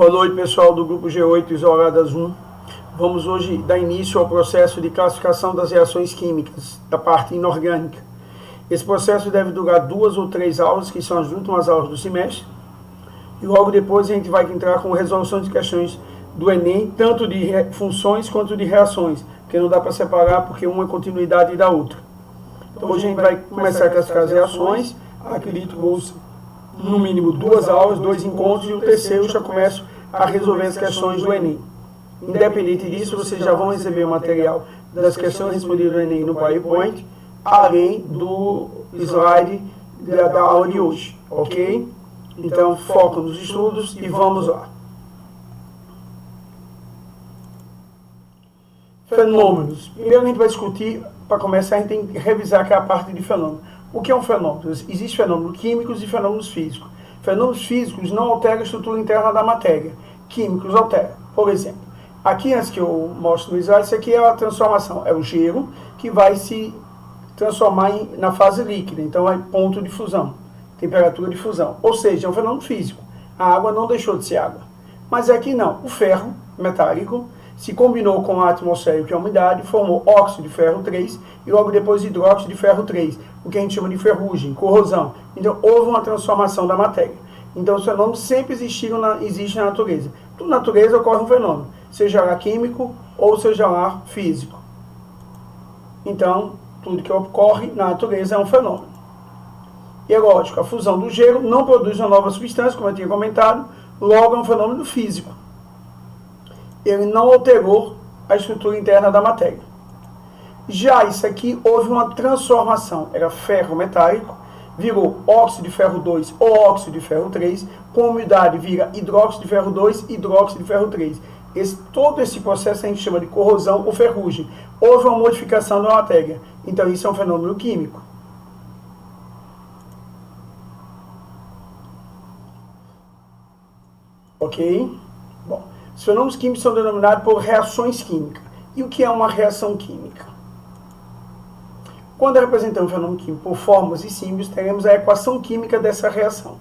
Boa noite, pessoal do grupo G8 Isoladas 1. Vamos hoje dar início ao processo de classificação das reações químicas da parte inorgânica. Esse processo deve durar 2 ou 3 aulas, que são as últimas aulas do semestre. E logo depois a gente vai entrar com resolução de questões do Enem, tanto de funções quanto de reações, porque não dá para separar, porque uma é continuidade da outra. Então hoje a gente vai começar a classificar as reações. Acredito que vão no mínimo 2 aulas, 2 encontros, e o terceiro já começo a resolver as questões do Enem. Independente disso, vocês já vão receber o material das questões respondidas do Enem no PowerPoint, além do slide da aula de hoje, ok? Então, foco nos estudos e vamos lá. Fenômenos. Primeiro a gente vai discutir, para começar, a gente tem que revisar aquela parte de fenômeno. O que é um fenômeno? Existem fenômenos químicos e fenômenos físicos. Fenômenos físicos não alteram a estrutura interna da matéria. Químicos alteram. Por exemplo, aqui antes que eu mostre no slide, isso aqui é a transformação. É o gelo que vai se transformar na fase líquida. Então é ponto de fusão, temperatura de fusão. Ou seja, é um fenômeno físico. A água não deixou de ser água. Mas aqui não. O ferro metálico se combinou com a atmosfera e a umidade, formou óxido de ferro 3 e logo depois hidróxido de ferro 3, o que a gente chama de ferrugem, corrosão. Então houve uma transformação da matéria. Então os fenômenos sempre existem na natureza. Na natureza ocorre um fenômeno, seja lá químico ou seja lá físico. Então tudo que ocorre na natureza é um fenômeno. E é lógico, a fusão do gelo não produz uma nova substância, como eu tinha comentado, logo é um fenômeno físico. Ele não alterou a estrutura interna da matéria. Já isso aqui, houve uma transformação. Era ferro metálico, virou óxido de ferro 2 ou óxido de ferro 3, com umidade vira hidróxido de ferro 2 e hidróxido de ferro 3. Todo esse processo a gente chama de corrosão ou ferrugem. Houve uma modificação da matéria. Então isso é um fenômeno químico. Ok? Bom. Os fenômenos químicos são denominados por reações químicas. E o que é uma reação química? Quando representamos um fenômeno químico por fórmulas e símbolos, teremos a equação química dessa reação.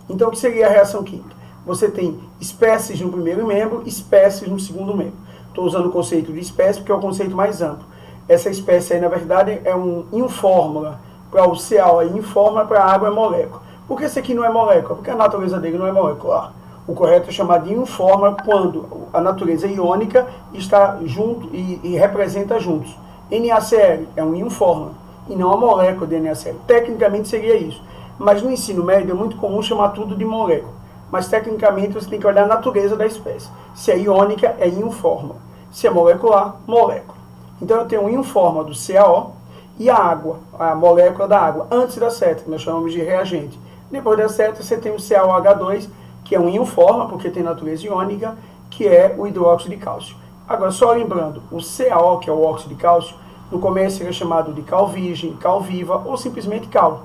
Então, o que seria a reação química? Você tem espécies no primeiro membro, espécies no segundo membro. Estou usando o conceito de espécie porque é o conceito mais amplo. Essa espécie aí, na verdade, é um fórmula. Para o CO é fórmula, para a água é molécula. Por que esse aqui não é molécula? Porque a natureza dele não é molecular. O correto é chamar de fórmula quando a natureza iônica está junto e representa juntos. NaCl é um fórmula e não a molécula de NaCl. Tecnicamente seria isso. Mas no ensino médio é muito comum chamar tudo de molécula. Mas tecnicamente você tem que olhar a natureza da espécie. Se é iônica, é fórmula. Se é molecular, molécula. Então eu tenho fórmula do CaO e a água, a molécula da água, antes da seta, que nós chamamos de reagente. Depois da seta você tem o CaOH2, que é um fórmula, porque tem natureza iônica, que é o hidróxido de cálcio. Agora, só lembrando, o CaO, que é o óxido de cálcio, no começo era chamado de cal virgem, cal viva ou simplesmente cal.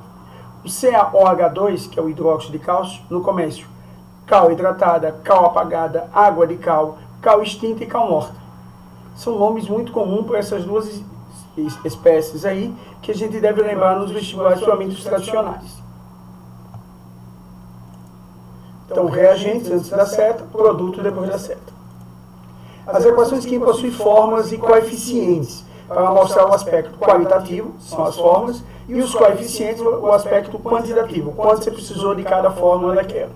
O CaOH2, que é o hidróxido de cálcio, no começo, cal hidratada, cal apagada, água de cal, cal extinta e cal morta. São nomes muito comuns para essas duas espécies aí, que a gente deve lembrar nos vestibulares, somente os tradicionais. Então, reagentes antes da seta, produto depois da seta. As equações químicas possuem fórmulas e coeficientes para mostrar o aspecto qualitativo, são as fórmulas, e os coeficientes, o aspecto quantitativo, quanto você precisou de cada fórmula daquela.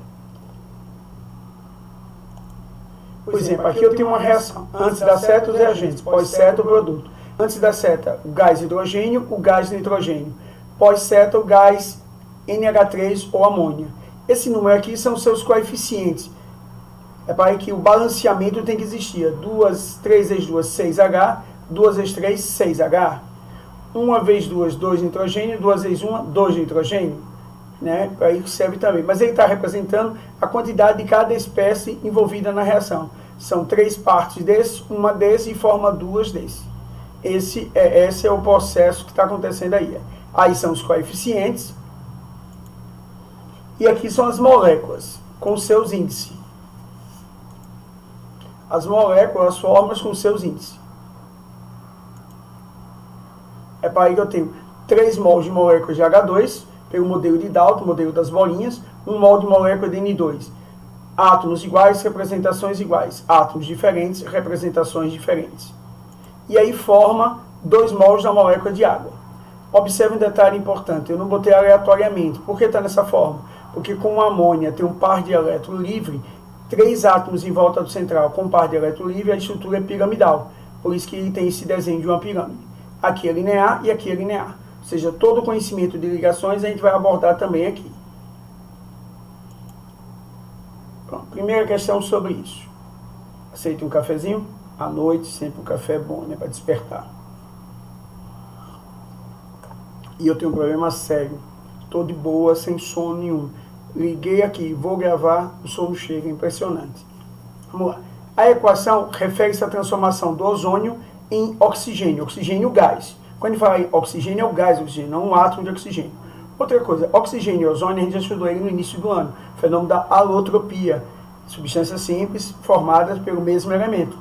Por exemplo, aqui eu tenho uma reação. Antes da seta, os reagentes. Pós-seta, o produto. Antes da seta, o gás hidrogênio, o gás nitrogênio. Pós-seta, o gás NH3 ou amônia. Esse número aqui são seus coeficientes. É para que o balanceamento tem que existir. 3 vezes 2, 6H. 2 vezes 3, 6H. 1 vezes 2, 2 nitrogênio. 2 vezes 1, 2 nitrogênio. Né? Para isso serve também. Mas ele está representando a quantidade de cada espécie envolvida na reação. São 3 partes desse, uma desse e forma 2 desse. Esse é o processo que está acontecendo aí. Aí são os coeficientes. E aqui são as moléculas, com seus índices. As moléculas, as fórmulas com seus índices. É para aí que eu tenho 3 mols de molécula de H2, pelo modelo de Dalton, modelo das bolinhas, 1 mol de molécula de N2. Átomos iguais, representações iguais. Átomos diferentes, representações diferentes. E aí forma 2 mols da molécula de água. Observe um detalhe importante, eu não botei aleatoriamente. Por que está nessa forma? Porque com a amônia tem um par de elétron livre, 3 átomos em volta do central com um par de elétron livre, a estrutura é piramidal. Por isso que ele tem esse desenho de uma pirâmide. Aqui é linear e aqui é linear. Ou seja, todo o conhecimento de ligações a gente vai abordar também aqui. Pronto, primeira questão sobre isso. Aceita um cafezinho? À noite, sempre um café é bom, né? Para despertar. E eu tenho um problema sério. Estou de boa, sem sono nenhum. Liguei aqui, vou gravar, o sono chega, impressionante. Vamos lá. A equação refere-se à transformação do ozônio em oxigênio. Oxigênio gás. Quando a gente fala em oxigênio, é o gás oxigênio, não um átomo de oxigênio. Outra coisa, oxigênio e ozônio, a gente já estudou ele no início do ano. O fenômeno da alotropia. Substâncias simples formadas pelo mesmo elemento.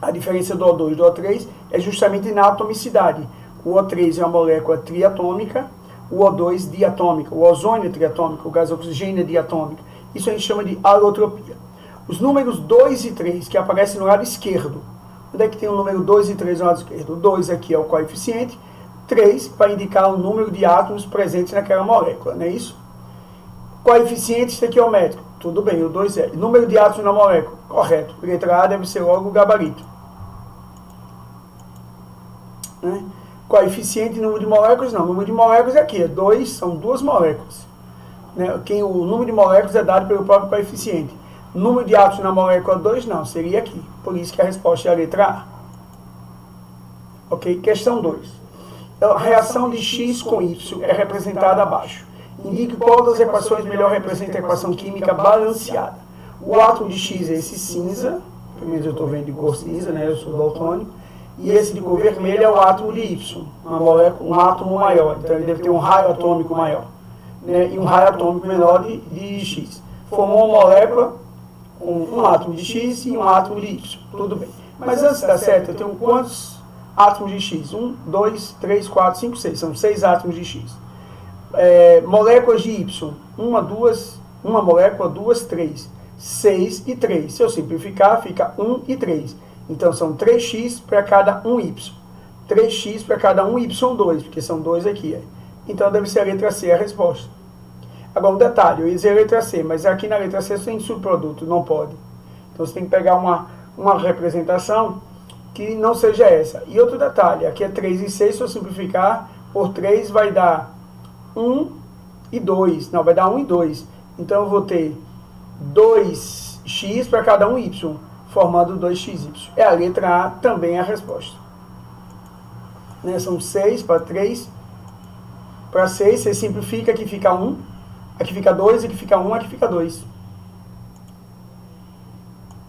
A diferença do O2 e do O3 é justamente na atomicidade. O O3 é uma molécula triatômica, o O2 diatômica, o ozônio é triatômico, o gás oxigênio é diatômico. Isso a gente chama de alotropia. Os números 2 e 3 que aparecem no lado esquerdo. Onde é que tem o número 2 e 3 no lado esquerdo? O 2 aqui é o coeficiente, 3 vai indicar o número de átomos presentes naquela molécula, não é isso? Coeficiente estequiométrico, tudo bem, o 2 é. Número de átomos na molécula, correto. Letra A deve ser logo o gabarito. Né? Coeficiente e número de moléculas, não. O número de moléculas é aqui, é 2, são 2 moléculas. Né? O número de moléculas é dado pelo próprio coeficiente. Número de átomos na molécula 2, não, seria aqui. Por isso que a resposta é a letra A. Ok? Questão 2. A reação de X com Y é representada abaixo. Indique qual das equações melhor representa a equação química balanceada. O átomo de X é esse cinza, pelo menos eu estou vendo de cor cinza, né? Eu sou daltônico. E esse de cor vermelha é o átomo de Y, uma molécula, um átomo maior. Então ele deve ter um raio atômico maior, né? E um raio atômico menor de X. Formou uma molécula com um átomo de X e um átomo de Y. Tudo bem. Mas antes de dar certo, eu tenho quantos átomos de X? 1, 2, 3, 4, 5, 6. São 6 átomos de X. Moléculas de Y. Uma molécula, 2, 3. 6 e 3. Se eu simplificar, fica 1 e 3. Então são 3x para cada 1y. 3x para cada 1y2, porque são 2 aqui. Então deve ser a letra C a resposta. Agora um detalhe, eu ia dizer a letra C, mas aqui na letra C você tem subproduto, não pode. Então você tem que pegar uma representação que não seja essa. E outro detalhe, aqui é 3 e 6, se eu simplificar por 3 vai dar 1 e 2. Não, vai dar 1 e 2. Então eu vou ter 2x para cada 1y, formando 2xy. É a letra A, também é a resposta. Né? São 6 para 3. Para 6, você simplifica, aqui fica 1, aqui fica 2, aqui fica 1, aqui fica 2.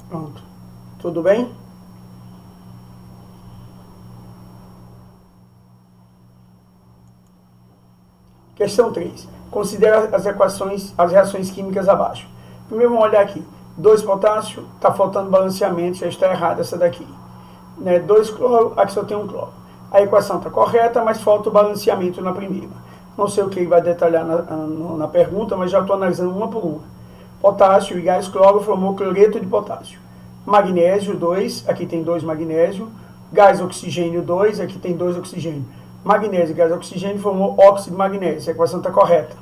Pronto. Tudo bem? Questão 3. Considera as reações químicas abaixo. Primeiro vamos olhar aqui. 2 potássio, está faltando balanceamento, já está errada essa daqui. Né? 2 cloro, aqui só tem um cloro. A equação está correta, mas falta o balanceamento na primeira. Não sei o que ele vai detalhar na pergunta, mas já estou analisando uma por uma. Potássio e gás cloro formou cloreto de potássio. Magnésio 2, aqui tem 2 magnésio. Gás oxigênio 2, aqui tem 2 oxigênio. Magnésio e gás oxigênio formou óxido de magnésio. A equação está correta.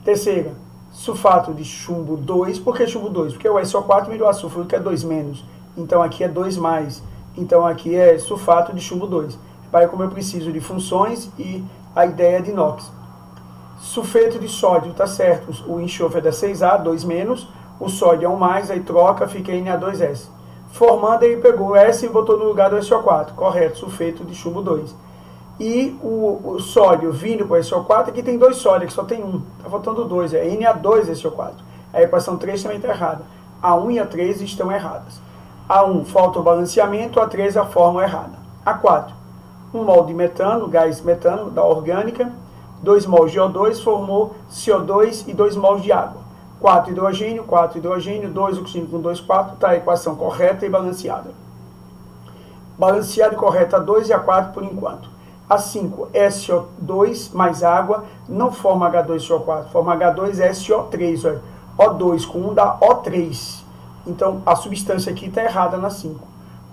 Terceira, sulfato de chumbo 2. Por que chumbo 2? Porque o SO4 me deu açúcar, que é 2 menos. Então aqui é 2 mais. Então aqui é sulfato de chumbo 2. Repare como eu preciso de funções e a ideia de inox. Sulfeto de sódio, tá certo. O enxofre é da 6A, 2 menos. O sódio é 1 mais, aí troca, fica Na2S. Formando, ele pegou o S e botou no lugar do SO4. Correto, sulfeto de chumbo 2. E o sódio vindo para o SO4, aqui tem 2 sódios, aqui só tem 1. Está faltando 2, é Na2SO4. A equação 3 também está errada. A 1 e a 3 estão erradas. A 1 falta o balanceamento, a 3 a fórmula errada. A 4, 1 mol de metano, gás metano, da orgânica. 2 mols de O2 formou CO2 e 2 mols de água. 4 hidrogênio, 2 oxigênio com 2, 4. Está a equação correta e balanceada. Balanceada e correta a 2 e a 4 por enquanto. A 5, SO2 mais água, não forma H2SO4, forma H2SO3. Olha. O2 com 1 dá O3. Então, a substância aqui está errada na 5.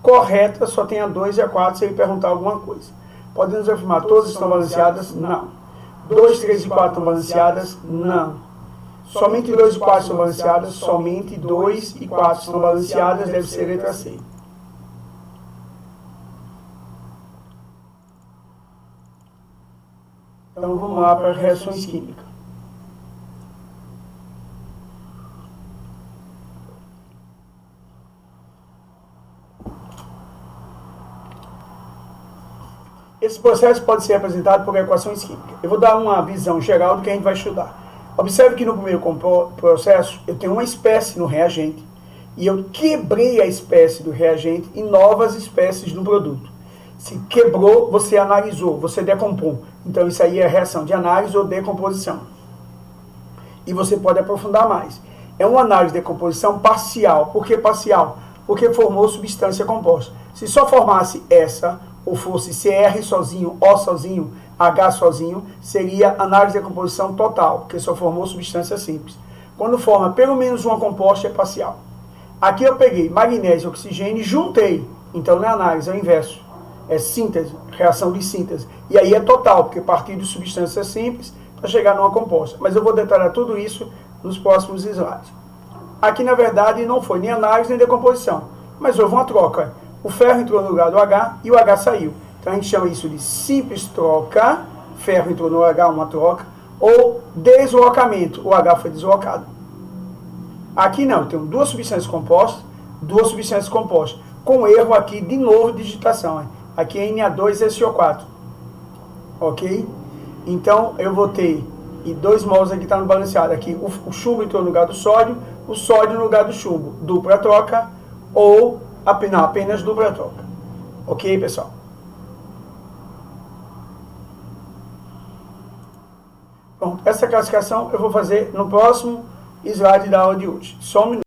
Correta, só tem a 2 e a 4 se ele perguntar alguma coisa. Podemos afirmar, todas estão balanceadas? Não. 2, 3 e 4 estão balanceadas? Não. Somente 2 e 4 estão balanceadas? Somente 2 e 4 estão balanceadas, deve ser a letra C. Então vamos lá para reações químicas. Esse processo pode ser apresentado por equações químicas. Eu vou dar uma visão geral do que a gente vai estudar. Observe que no primeiro processo eu tenho uma espécie no reagente e eu quebrei a espécie do reagente em novas espécies no produto. Se quebrou, você analisou, você decompôs. Então isso aí é reação de análise ou decomposição. E você pode aprofundar mais. É uma análise de decomposição parcial. Por que parcial? Porque formou substância composta. Se só formasse essa, ou fosse CR sozinho, O sozinho, H sozinho, seria análise de decomposição total, porque só formou substância simples. Quando forma pelo menos uma composta, é parcial. Aqui eu peguei magnésio e oxigênio e juntei. Então não é análise, é o inverso. É síntese, reação de síntese. E aí é total, porque partiu de substâncias simples para chegar numa composta. Mas eu vou detalhar tudo isso nos próximos slides. Aqui, na verdade, não foi nem análise nem decomposição, mas houve uma troca. O ferro entrou no lugar do H e o H saiu. Então a gente chama isso de simples troca, ferro entrou no H, uma troca, ou deslocamento, o H foi deslocado. Aqui não, eu tenho duas substâncias compostas, com erro aqui de novo de digitação. Aqui é Na2SO4, ok? Então eu vou ter, e 2 mols aqui está no balanceado, aqui o chumbo entrou no lugar do sódio, o sódio no lugar do chumbo, dupla troca, ou apenas dupla troca. Ok, pessoal? Pronto, essa classificação eu vou fazer no próximo slide da aula de hoje. Só um minuto.